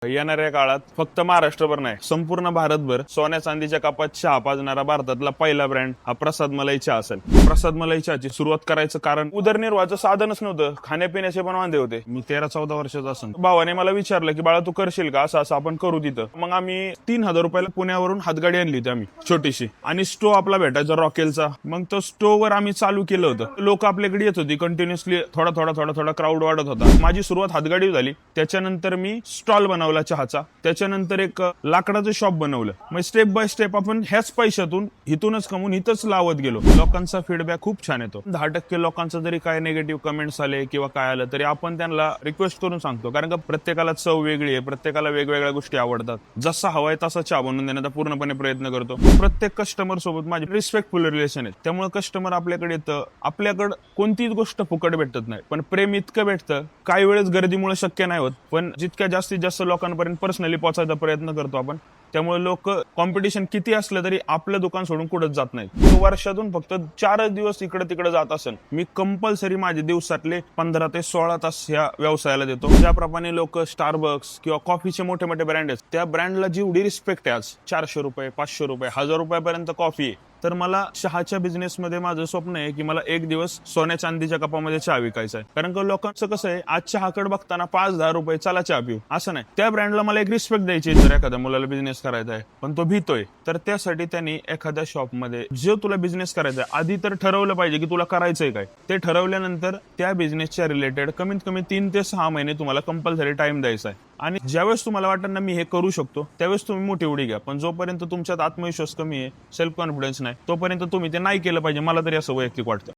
येणाऱ्या काळात फक्त महाराष्ट्रभर नाही, संपूर्ण भारतभर सोन्या चांदीच्या कपात चहा पाजणारा भारतातला पहिला ब्रँड हा प्रसाद मलाई चहा असेल. प्रसाद मलाई चहाची सुरुवात करायचं कारण उदरनिर्वाहाचं साधनच नव्हतं, खाण्यापिण्याचे पण वांदे होते. मी 13-14 वर्षाचा असेल, भावाने मला विचारलं की बाळा तू करशील का, असं आपण करू तिथं. मग आम्ही 3,000 रुपयाला पुण्यावरून हातगाडी आणली होती आम्ही छोटीशी, आणि स्टोव आपला भेटायचा रॉकेलचा. मग तो स्टोव्हवर आम्ही चालू केलं होतं. लोक आपल्याकडे येत होती कंटिन्युअसली, थोडा क्राऊड वाढत होता. माझी सुरुवात हातगाडी झाली, त्याच्यानंतर मी स्टॉल बनवला चहाचा, त्याच्यानंतर एक लाकडाचं शॉप बनवलं. मग स्टेप बाय स्टेप आपण ह्याच पैशातून इथूनच कमवून इथंच लावत गेलो. लोकांचा फीडबॅक खूप छान येतो. 10% लोकांचं जरी काय निगेटिव्ह कमेंट्स आले किंवा काय आलं तरी आपण त्यांना रिक्वेस्ट करून सांगतो, कारण का प्रत्येकाला चव वेगळी आहे, प्रत्येकाला वेगवेगळ्या गोष्टी आवडतात. जसा हवाय तसा चहा बनवून देण्याचा पूर्णपणे प्रयत्न करतो. प्रत्येक कस्टमर सोबत माझे रिस्पेक्टफुल रिलेशन आहे, त्यामुळे कस्टमर आपल्याकडे येतं. आपल्याकडे कोणतीच गोष्ट फुकट भेटत नाही, पण प्रेम इतकं भेटतं. काही वेळेस गर्दीमुळे शक्य नाही होत, पण जितक्या जास्तीत जास्त लोकांपर्यंत पर्सनली पोहोचायचा प्रयत्न करतो आपण. त्यामुळे लोक कॉम्पिटिशन किती असलं तरी आपलं दुकान सोडून कुठंच जात नाही. वर्षातून फक्त 4 दिवस इकडे तिकडे जात असेल, मी कंपल्सरी माझे दिवसातले 15 ते 16 तास या व्यवसायाला देतो. ज्याप्रमाणे लोक स्टारबक्स किंवा कॉफीचे मोठे मोठे ब्रँड आहेत, त्या ब्रँडला जेवढी रिस्पेक्ट आहे, आज 400 रुपये 500 रुपये 1000 रुपयापर्यंत कॉफी आहे. तर मला चहाच्या बिझनेसमध्ये माझं स्वप्न आहे की मला एक दिवस सोन्या चांदीच्या कपामध्ये चहा विकायचा आहे. कारण का लोकांचं कसं आहे, आज चहाकडे बघताना 5-10 रुपये चला चहा पिऊ असं नाही. त्या ब्रँडला मला एक रिस्पेक्ट द्यायची. जर एखाद्या मुलाला बिझनेस करायचा आहे पण तो भीतोय, तर त्यासाठी त्यांनी एखाद्या शॉपमध्ये जो तुला बिझनेस करायचा आहे, आधी तर ठरवलं पाहिजे की तुला करायचंय काय. ते ठरवल्यानंतर त्या बिझनेसच्या रिलेटेड कमीत कमी 3 ते 6 महिने तुम्हाला कंपल्सरी टाइम द्यायचा आहे. आणि ज्यावेळेस तुम्हाला वाटतं ना मी हे करू शकतो, त्यावेळेस तुम्ही मोठी उडी घ्या. पण जोपर्यंत तुमच्यात आत्मविश्वास कमी आहे, सेल्फ कॉन्फिडन्स नाही, तोपर्यंत तुम्ही ते नाही केलं पाहिजे. मला तरी असं वैयक्तिक वाटतं.